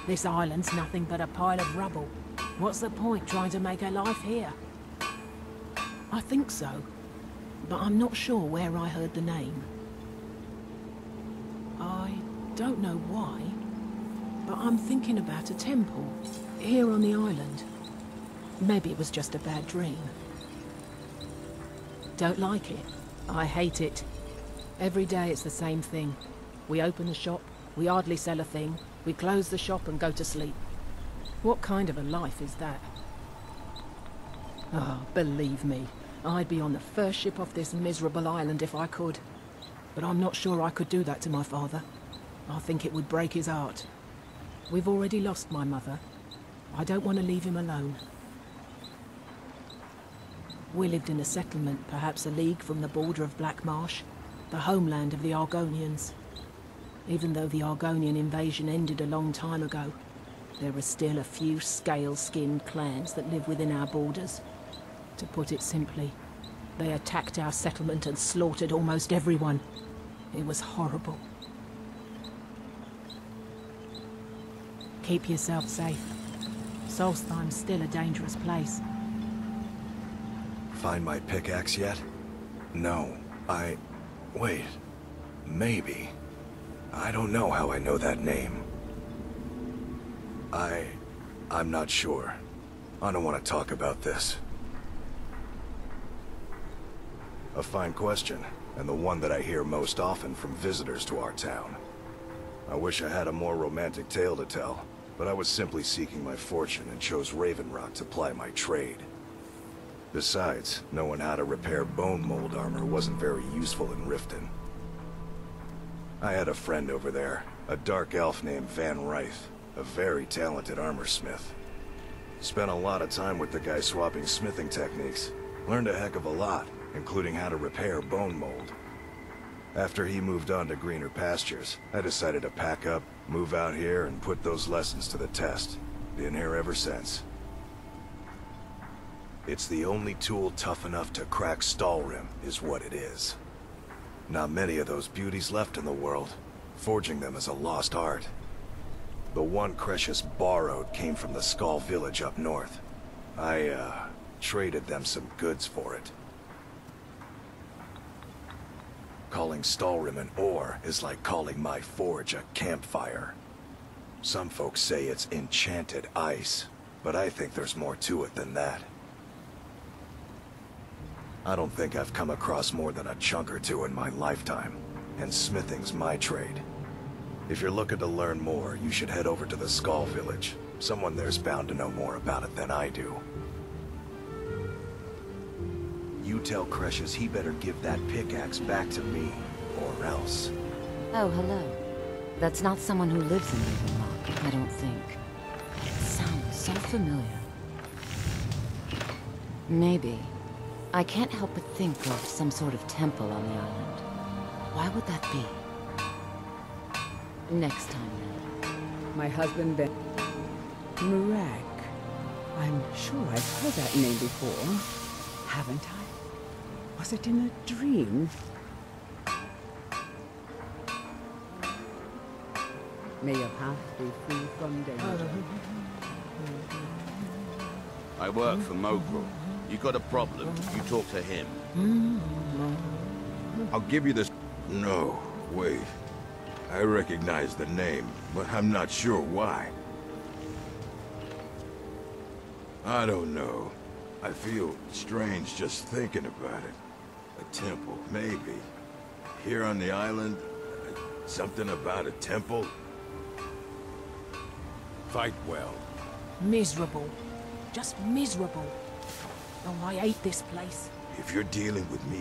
This island's nothing but a pile of rubble. What's the point trying to make a life here? I think so, but I'm not sure where I heard the name. I don't know why, but I'm thinking about a temple here on the island. Maybe it was just a bad dream. Don't like it. I hate it. Every day it's the same thing. We open the shop, we hardly sell a thing, we close the shop and go to sleep. What kind of a life is that? Oh, believe me, I'd be on the first ship off this miserable island if I could. But I'm not sure I could do that to my father. I think it would break his heart. We've already lost my mother. I don't want to leave him alone. We lived in a settlement, perhaps a league from the border of Black Marsh, the homeland of the Argonians. Even though the Argonian invasion ended a long time ago, there are still a few scale-skinned clans that live within our borders. To put it simply, they attacked our settlement and slaughtered almost everyone. It was horrible. Keep yourself safe. Solstheim's still a dangerous place. Find my pickaxe yet? No, wait. Maybe. I don't know how I know that name. I'm not sure. I don't want to talk about this. A fine question, and the one that I hear most often from visitors to our town. I wish I had a more romantic tale to tell, but I was simply seeking my fortune and chose Raven Rock to ply my trade. Besides, knowing how to repair bone mold armor wasn't very useful in Riften. I had a friend over there, a dark elf named Van Ryth, a very talented armorsmith. Spent a lot of time with the guy swapping smithing techniques. Learned a heck of a lot, including how to repair bone mold. After he moved on to greener pastures, I decided to pack up, move out here, and put those lessons to the test. Been here ever since. It's the only tool tough enough to crack Stalrim, is what it is. Not many of those beauties left in the world. Forging them is a lost art. The one Cretius borrowed came from the Skull village up north. I, traded them some goods for it. Calling Stalrim an ore is like calling my forge a campfire. Some folks say it's enchanted ice, but I think there's more to it than that. I don't think I've come across more than a chunk or two in my lifetime, and smithing's my trade. If you're looking to learn more, you should head over to the Skull village. Someone there's bound to know more about it than I do. You tell Cretius he better give that pickaxe back to me, or else. Oh, hello. That's not someone who lives in Raven Rock, I don't think. It sounds so familiar. Maybe. I can't help but think of some sort of temple on the island. Why would that be? Next time, then. My husband, Ben... Murag. I'm sure I've heard that name before. Haven't I? Was it in a dream? May your path be free from danger. I work for Mogrel. You got a problem, you talk to him. I'll give you this... No, wait. I recognize the name, but I'm not sure why. I don't know. I feel strange just thinking about it. A temple, maybe. Here on the island, something about a temple? Fight well. Miserable. Just miserable. Oh, I hate this place. If you're dealing with me,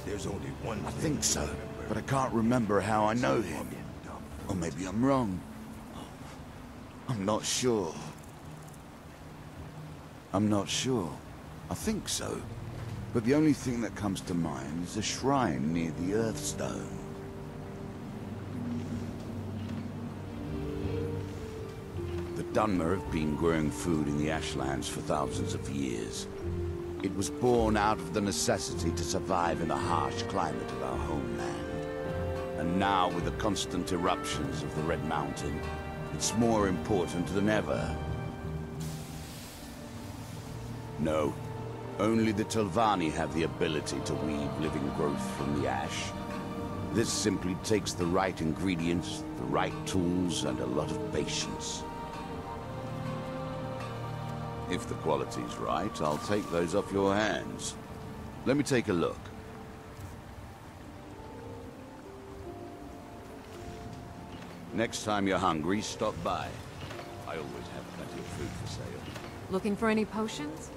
there's only one thing. I think so, but I can't remember how I know him. Or maybe I'm wrong. I'm not sure. I'm not sure. I think so. But the only thing that comes to mind is a shrine near the Earthstone. The Dunmer have been growing food in the Ashlands for thousands of years. It was born out of the necessity to survive in the harsh climate of our homeland. And now, with the constant eruptions of the Red Mountain, It's more important than ever. No. Only the Telvanni have the ability to weave living growth from the ash. This simply takes the right ingredients, the right tools, and a lot of patience. If the quality's right, I'll take those off your hands. Let me take a look. Next time you're hungry, stop by. I always have plenty of food for sale. Looking for any potions?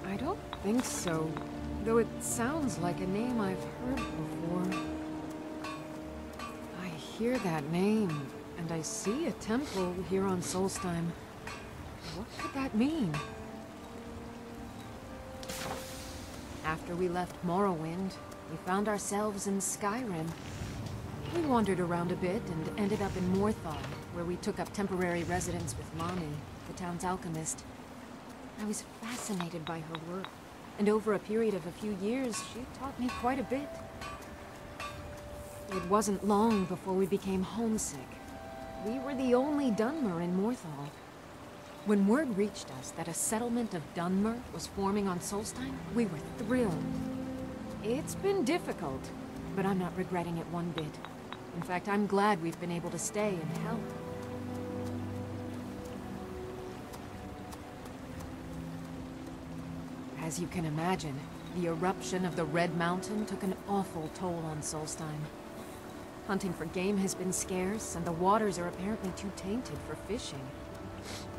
I don't think so. Though it sounds like a name I've heard before. I hear that name, and I see a temple here on Solstheim. What could that mean? After we left Morrowind, we found ourselves in Skyrim. We wandered around a bit and ended up in Morthal, where we took up temporary residence with Mani, the town's alchemist. I was fascinated by her work, and over a period of a few years, she taught me quite a bit. It wasn't long before we became homesick. We were the only Dunmer in Morthal. When word reached us that a settlement of Dunmer was forming on Solstheim, we were thrilled. It's been difficult, but I'm not regretting it one bit. In fact, I'm glad we've been able to stay and help. As you can imagine, the eruption of the Red Mountain took an awful toll on Solstheim. Hunting for game has been scarce, and the waters are apparently too tainted for fishing.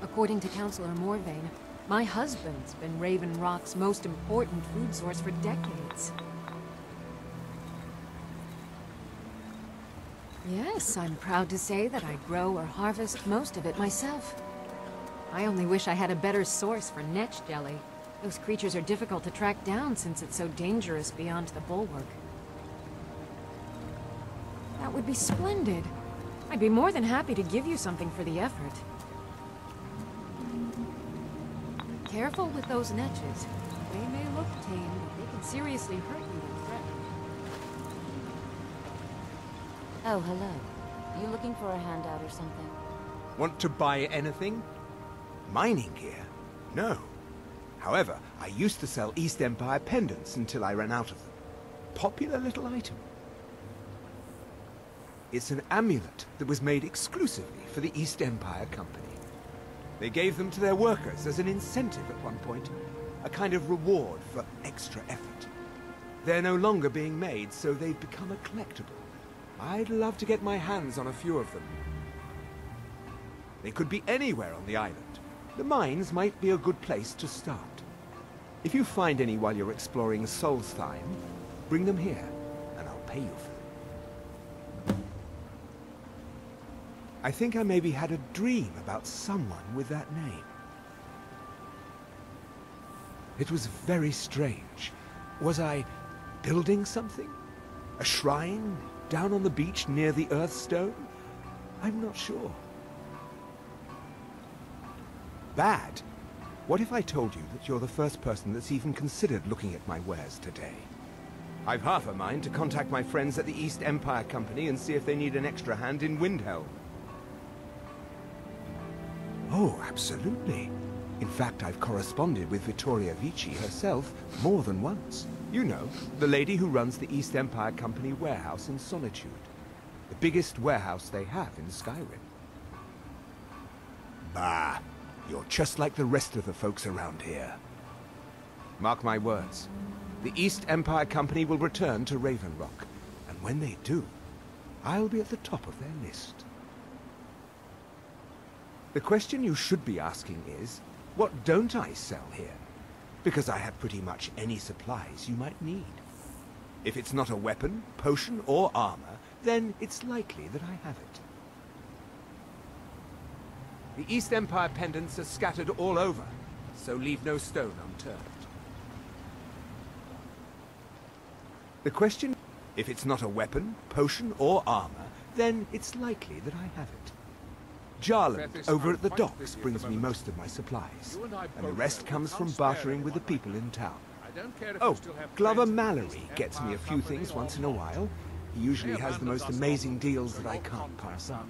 According to Councillor Morvain, my husband's been Raven Rock's most important food source for decades. Yes, I'm proud to say that I grow or harvest most of it myself. I only wish I had a better source for netch jelly. Those creatures are difficult to track down since it's so dangerous beyond the bulwark. That would be splendid. I'd be more than happy to give you something for the effort. Careful with those netches. They may look tame, but they can seriously hurt you when threatened. Oh, hello. You looking for a handout or something? Want to buy anything? Mining gear? No. However, I used to sell East Empire pendants until I ran out of them. Popular little item. It's an amulet that was made exclusively for the East Empire Company. They gave them to their workers as an incentive at one point, a kind of reward for extra effort. They're no longer being made, so they've become a collectible. I'd love to get my hands on a few of them. They could be anywhere on the island. The mines might be a good place to start. If you find any while you're exploring Solstheim, bring them here, and I'll pay you for them. I think I maybe had a dream about someone with that name. It was very strange. Was I building something? A shrine down on the beach near the Earthstone? I'm not sure. Bad? What if I told you that you're the first person that's even considered looking at my wares today? I've half a mind to contact my friends at the East Empire Company and see if they need an extra hand in Windhelm. Oh, absolutely. In fact, I've corresponded with Vittoria Vici herself more than once. You know, the lady who runs the East Empire Company warehouse in Solitude. The biggest warehouse they have in Skyrim. Bah, you're just like the rest of the folks around here. Mark my words. The East Empire Company will return to Raven Rock, and when they do, I'll be at the top of their list. The question you should be asking is, what don't I sell here? Because I have pretty much any supplies you might need. If it's not a weapon, potion, or armor, then it's likely that I have it. The East Empire pendants are scattered all over, so leave no stone unturned. The question, if it's not a weapon, potion, or armor, then it's likely that I have it. Jarland, over at the docks, brings me most of my supplies, and the rest comes from bartering with the people in town. Oh, Glover Mallory gets me a few things once in a while. He usually has the most amazing deals that I can't pass up.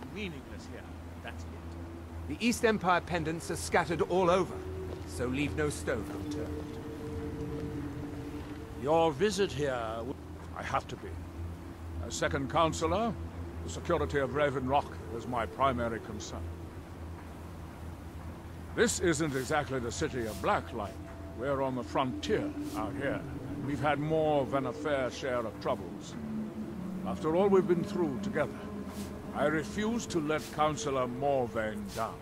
The East Empire pendants are scattered all over, so leave no stone unturned. Your visit here... I have to be. As second counselor, the security of Raven Rock is my primary concern. This isn't exactly the city of Blacklight. We're on the frontier out here, and we've had more than a fair share of troubles. After all we've been through together, I refuse to let Councillor Morvain down.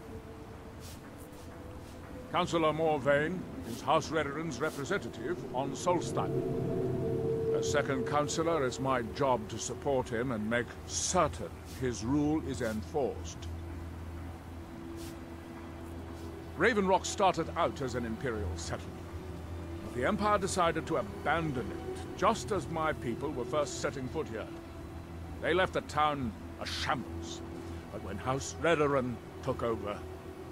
Councillor Morvain is House Redoran's representative on Solstein. As second councillor, it's my job to support him and make certain his rule is enforced. Raven Rock started out as an Imperial settlement, but the Empire decided to abandon it just as my people were first setting foot here. They left the town a shambles, but when House Redoran took over,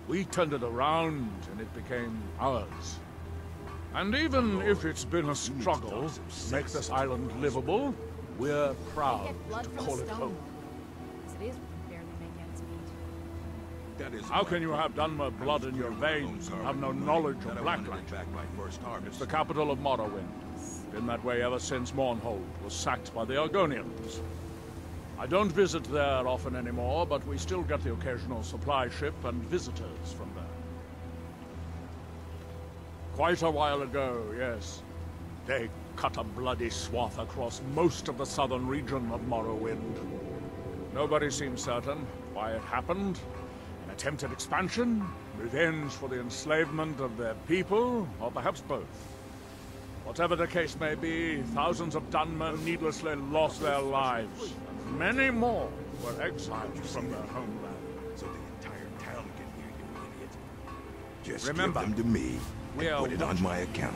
we turned it around and it became ours. And even if it's been a struggle to make this island livable, we're proud to call it home. How can you have Dunmer blood in your veins and have no knowledge of Blacklight? It's the capital of Morrowind. Been that way ever since Mournhold was sacked by the Argonians. I don't visit there often anymore, but we still get the occasional supply ship and visitors from there. Quite a while ago, yes. They cut a bloody swath across most of the southern region of Morrowind. Nobody seems certain why it happened. An attempted expansion, revenge for the enslavement of their people, or perhaps both. Whatever the case may be, thousands of Dunmer needlessly lost their lives, and many more were exiled from their homeland. So the entire town can hear you, idiot. Just Remember, give them to me and put it on my account.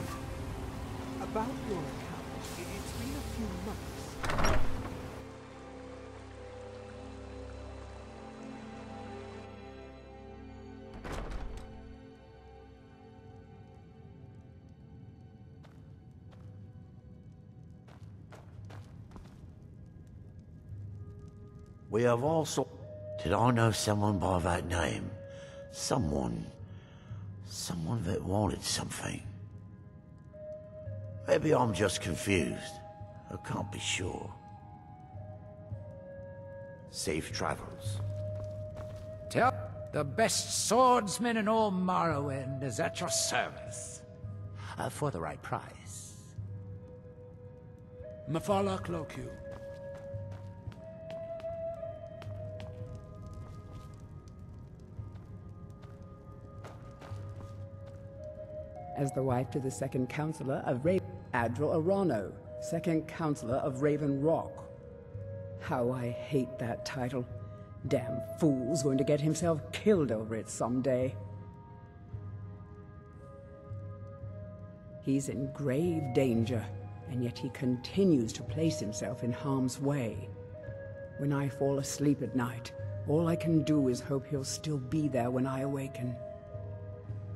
About your account, it's been a few months. We have also... Did I know someone by that name? Someone that wanted something. Maybe I'm just confused. I can't be sure. Safe travels. Tell the best swordsman in all Morrowind is at your service. For the right price. Mafala Clocu. As the wife to the second counselor of Admiral Arano, second counselor of Raven Rock. How I hate that title. Damn fool's going to get himself killed over it someday. He's in grave danger, and yet he continues to place himself in harm's way. When I fall asleep at night, all I can do is hope he'll still be there when I awaken.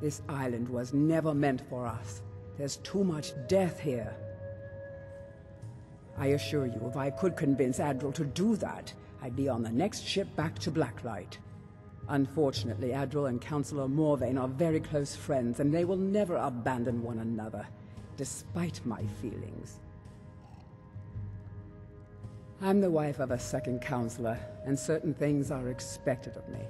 This island was never meant for us. There's too much death here. I assure you, if I could convince Admiral to do that, I'd be on the next ship back to Blacklight. Unfortunately, Admiral and Councillor Morvain are very close friends, and they will never abandon one another, despite my feelings. I'm the wife of a second counselor, and certain things are expected of me.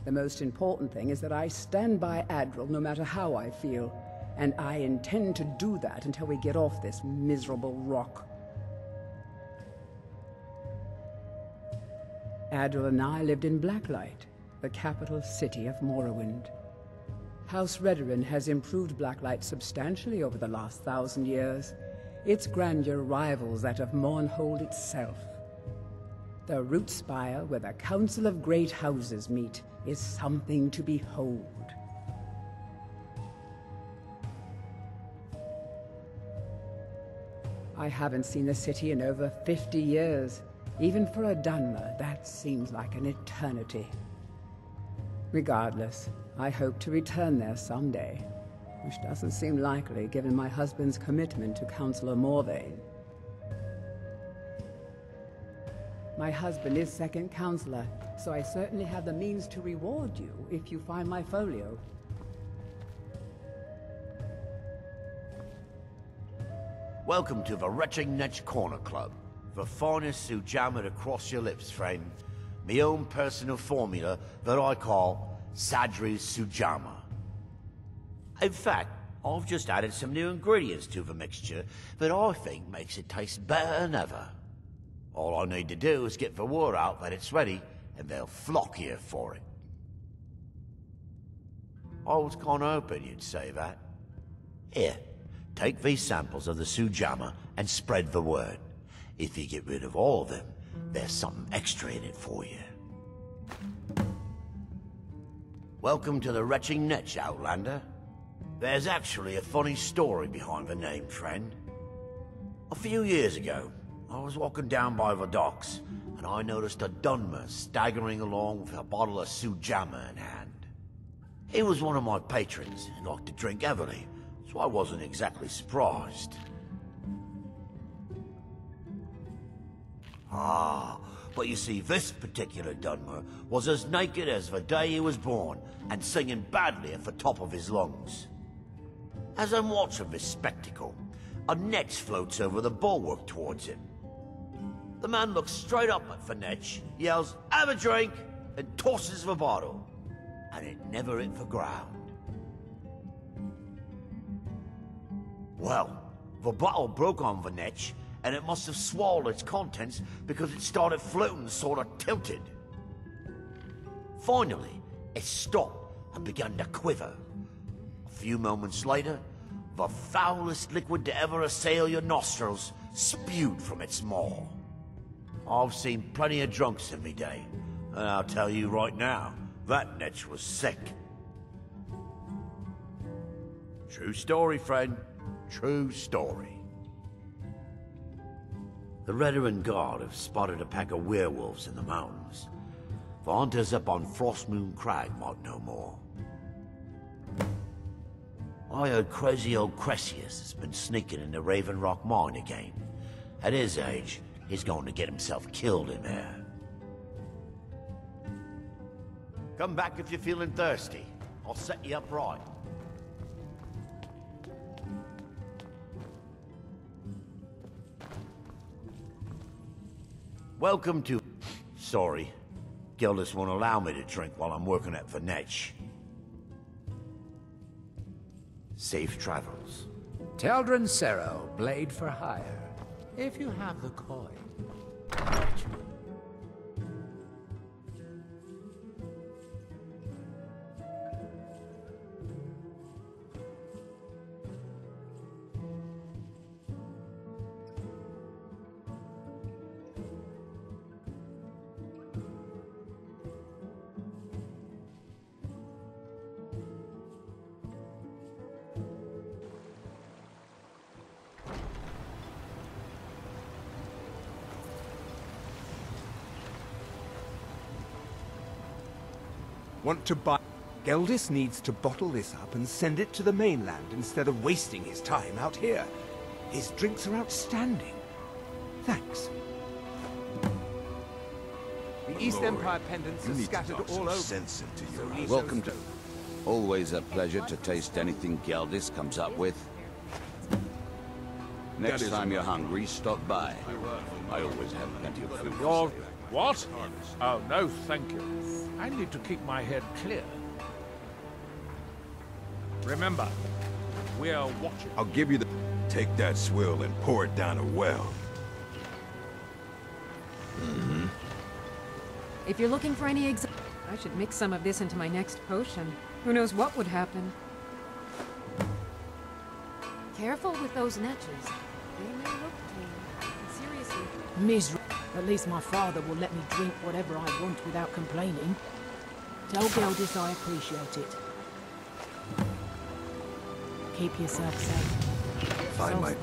The most important thing is that I stand by Admiral no matter how I feel, and I intend to do that until we get off this miserable rock. Admiral and I lived in Blacklight, the capital city of Morrowind. House Redoran has improved Blacklight substantially over the last 1,000 years. Its grandeur rivals that of Mournhold itself. The root spire where the Council of Great Houses meet is something to behold. I haven't seen the city in over 50 years. Even for a Dunmer, that seems like an eternity. Regardless, I hope to return there someday, which doesn't seem likely given my husband's commitment to Councillor Morvain. My husband is second counselor, so I certainly have the means to reward you if you find my folio. Welcome to the Retexture Corner Club. The finest sujama to cross your lips, friend. My own personal formula that I call Sadri's Sujama. In fact, I've just added some new ingredients to the mixture that I think makes it taste better than ever. All I need to do is get the word out that it's ready, and they'll flock here for it. I was kinda hoping you'd say that. Here, take these samples of the Sujama and spread the word. If you get rid of all of them, there's something extra in it for you. Welcome to the Retexture, Outlander. There's actually a funny story behind the name, friend. A few years ago, I was walking down by the docks, and I noticed a Dunmer staggering along with a bottle of Sujama in hand. He was one of my patrons and liked to drink heavily, so I wasn't exactly surprised. But you see, this particular Dunmer was as naked as the day he was born, and singing badly at the top of his lungs. As I'm watching this spectacle, a net floats over the bulwark towards him. The man looks straight up at the net, yells, "Have a drink!" and tosses the bottle. And it never hit the ground. Well, the bottle broke on the net, and it must have swallowed its contents because it started floating sort of tilted. Finally, it stopped and began to quiver. A few moments later, the foulest liquid to ever assail your nostrils spewed from its maw. I've seen plenty of drunks in me day, and I'll tell you right now, that netch was sick. True story, friend. True story. The Veteran Guard have spotted a pack of werewolves in the mountains. The hunters up on Frostmoon Crag might know more. I heard crazy old Cressius has been sneaking in the Raven Rock mine again. At his age, he's going to get himself killed in there. Come back if you're feeling thirsty. I'll set you up right. Welcome to... Sorry. Gildas won't allow me to drink while I'm working at the netch. Safe travels. Teldrin Cerro, blade for hire. If you have the coin. Want to buy... Geldis needs to bottle this up and send it to the mainland instead of wasting his time out here. His drinks are outstanding. Thanks. The East Empire pendants are scattered all over. Sense into your eyes. Welcome to... Always a pleasure to taste anything Geldis comes up with. Next time you're hungry, stop by. I always have plenty of food. You're... what? Oh, no, thank you. I need to keep my head clear. Remember, we're watching. I'll give you the... Take that swill and pour it down a well. If you're looking for any I should mix some of this into my next potion. Who knows what would happen? Careful with those netches. They may look tame. Seriously. Miserable. At least my father will let me drink whatever I want without complaining. Tell Geldis I appreciate it. Keep yourself safe. Find my...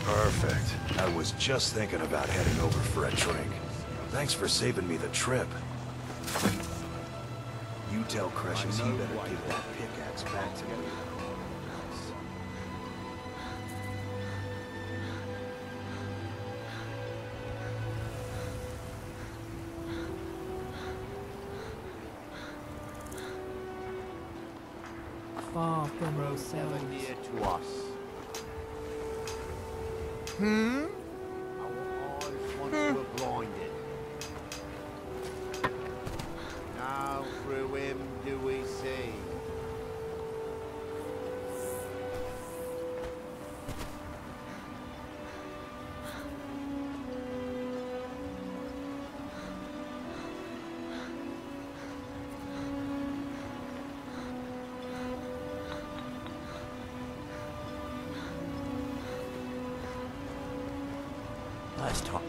Perfect. I was just thinking about heading over for a drink. Thanks for saving me the trip. You tell Cressius he better give that pickaxe back to me. far from Never ourselves. near to us. Our eyes once were blinded. Now through him do we see. Last time.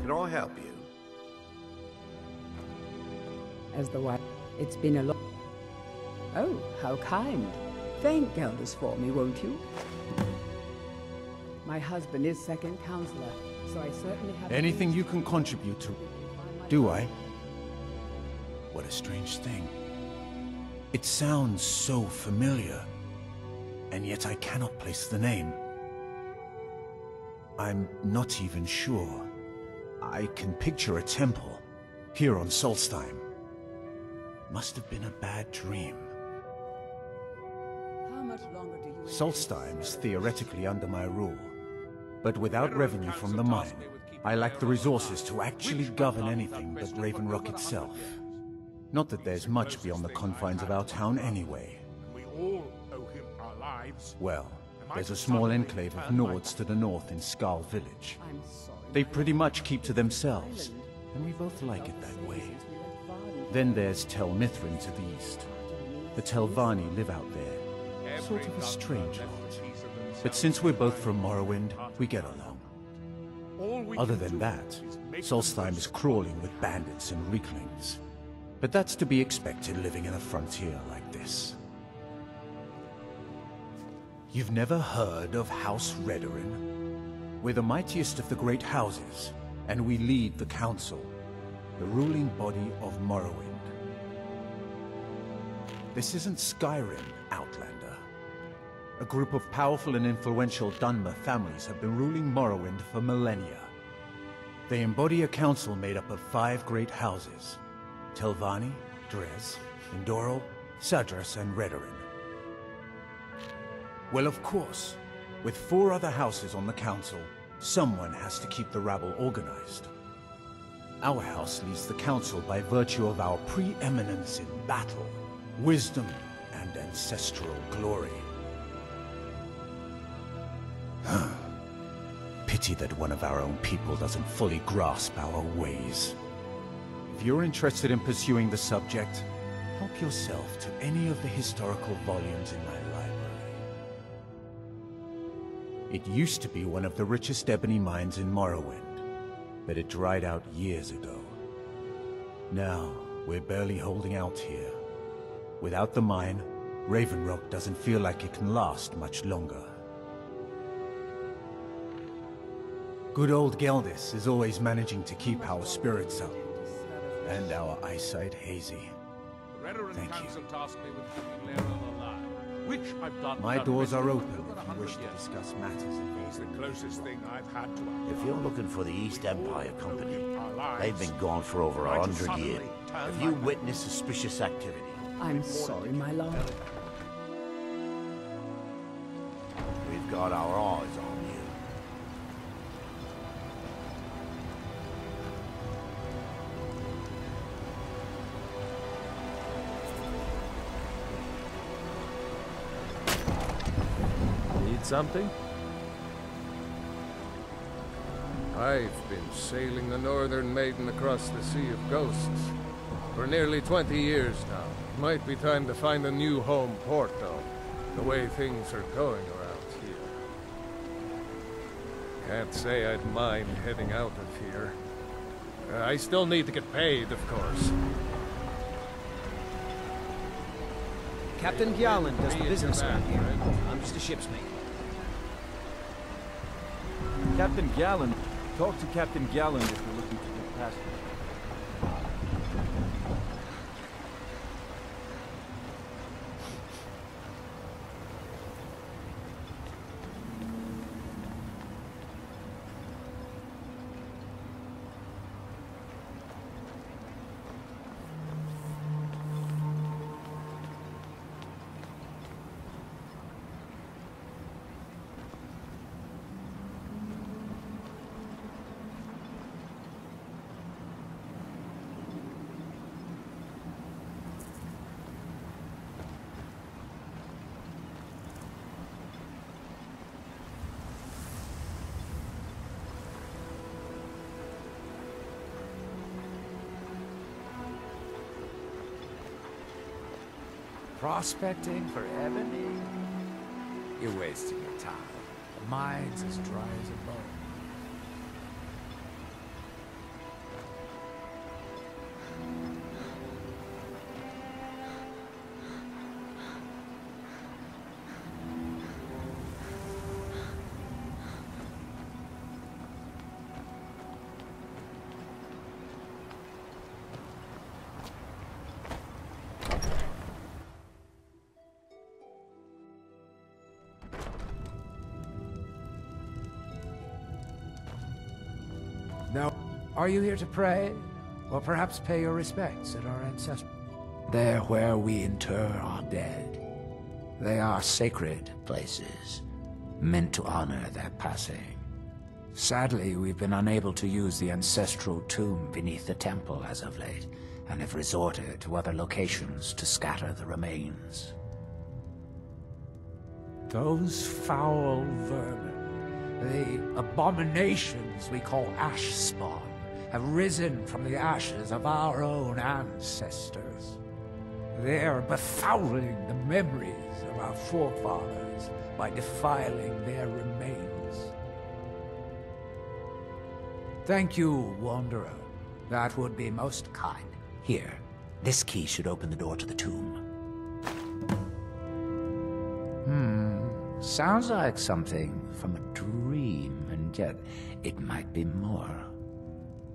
Can I help you? As the wife, it's been a long... Oh, how kind. Thank Gelders for me, won't you? My husband is second counselor, so I certainly have... Anything you can contribute to, do I? What a strange thing. It sounds so familiar, and yet I cannot place the name. I'm not even sure. I can picture a temple, here on Solstheim. Must have been a bad dream. How much longer do you... Solstheim is theoretically under my rule, but without revenue from the mine, I lack the resources to actually govern anything but Raven Rock itself. Not that there's much beyond the confines of our town anyway. We all owe him our lives. Well, there's a small enclave of Nords to the north in Skal Village. I'm sorry. They pretty much keep to themselves, and we both like it that way. Then there's Tel Mithrin to the east. The Telvanni live out there, sort of a strange lot. But since we're both from Morrowind, we get along. Other than that, Solstheim is crawling with bandits and weaklings. But that's to be expected living in a frontier like this. You've never heard of House Redorin? We're the mightiest of the great houses, and we lead the council, the ruling body of Morrowind. This isn't Skyrim, Outlander. A group of powerful and influential Dunmer families have been ruling Morrowind for millennia. They embody a council made up of 5 great houses: Telvanni, Dres, Indoril, Sadras, and Redorin. Well, of course, with 4 other houses on the council, someone has to keep the rabble organized. Our house leads the council by virtue of our preeminence in battle, wisdom, and ancestral glory. Pity that one of our own people doesn't fully grasp our ways. If you're interested in pursuing the subject, help yourself to any of the historical volumes in my library. It used to be one of the richest ebony mines in Morrowind, but it dried out years ago. Now, we're barely holding out here. Without the mine, Raven Rock doesn't feel like it can last much longer. Good old Geldis is always managing to keep our spirits up, and our eyesight hazy. Thank you. Which I've done. My doors are open if you wish to discuss matters It's the closest thing I've had to If you're looking for the East Empire Company, they've been gone for over 100 years. If you witness suspicious activity... I'm sorry, my lord. We've got our eyes on you. Need something? I've been sailing the Northern Maiden across the Sea of Ghosts for nearly 20 years now. Might be time to find a new home port, though, the way things are going around here. Can't say I'd mind heading out of here. I still need to get paid, of course. Captain Gjalland does the business around here. I'm just a ship's mate. Captain Gjalland. Talk to Captain Gjalland if you're looking to get past him. Prospecting for ebony? You're wasting your time. The mine's as dry as a bone. Now, are you here to pray? Or perhaps pay your respects at our ancestors? There where we inter our dead. They are sacred places, meant to honor their passing. Sadly, we've been unable to use the ancestral tomb beneath the temple as of late, and have resorted to other locations to scatter the remains. Those foul vermin, the abominations we call ash spawn, have risen from the ashes of our own ancestors. They are befouling the memories of our forefathers by defiling their remains. Thank you, Wanderer. That would be most kind. Here, this key should open the door to the tomb. Sounds like something from a dream, and yet it might be more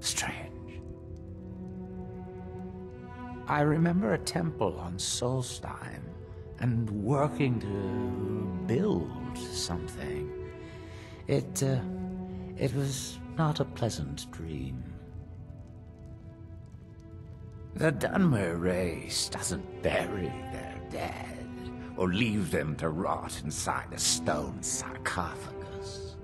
strange. I remember a temple on Solstheim, and working to build something. It was not a pleasant dream. The Dunmer race doesn't bury their dead, or leave them to rot inside a stone sarcophagus.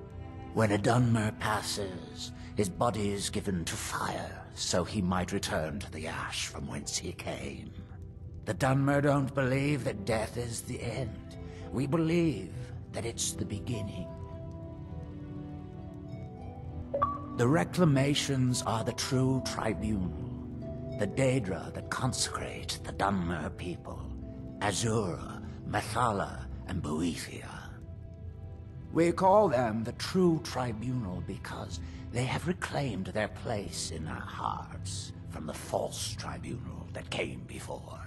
When a Dunmer passes, his body is given to fire, so he might return to the ash from whence he came. The Dunmer don't believe that death is the end. We believe that it's the beginning. The reclamations are the true tribunal, the Daedra that consecrate the Dunmer people, Azura, Methala, and Boethia. We call them the true tribunal because they have reclaimed their place in our hearts from the false tribunal that came before.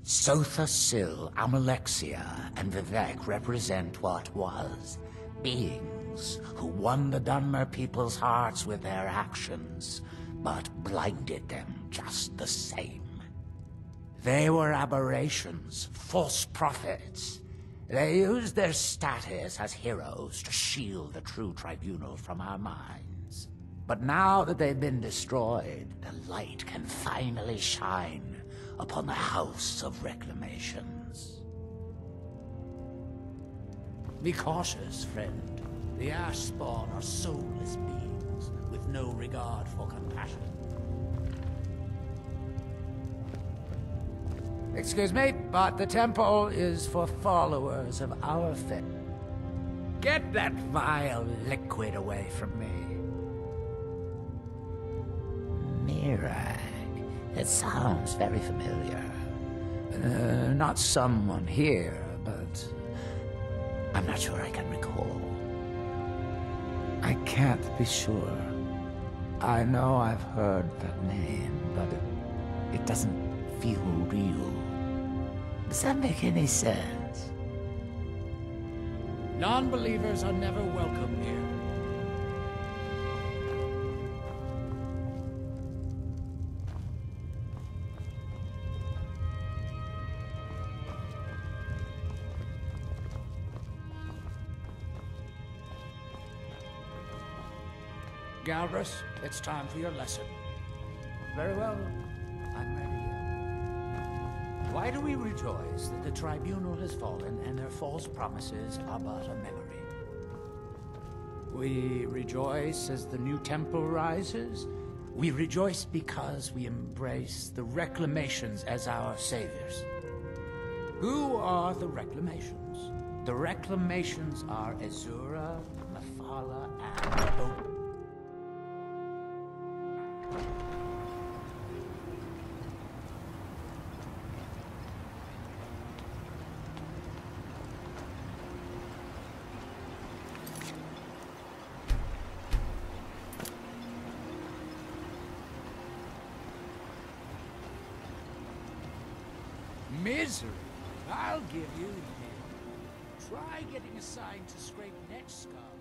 Sotha Sil, Amalexia, and Vivek represent what was, beings who won the Dunmer people's hearts with their actions, but blinded them just the same. They were aberrations, false prophets. They used their status as heroes to shield the true tribunal from our minds. But now that they've been destroyed, the light can finally shine upon the House of Reclamations. Be cautious, friend. The Ash Spawn are soulless beings with no regard for compassion. Excuse me, but the temple is for followers of our faith. Get that vile liquid away from me. Mirag. It sounds very familiar. Not someone here, but I'm not sure I can recall. I can't be sure. I know I've heard that name, but it doesn't feel real. Does that make any sense? Non-believers are never welcome here. Galrus, it's time for your lesson. Very well. I'm ready. Why do we rejoice that the tribunal has fallen and their false promises are but a memory? We rejoice as the new temple rises. We rejoice because we embrace the Reclamations as our saviors. Who are the Reclamations? The Reclamations are Azura, Methala, and Oblivion. Misery. I'll give you the hint. Try getting assigned to scrape neck scar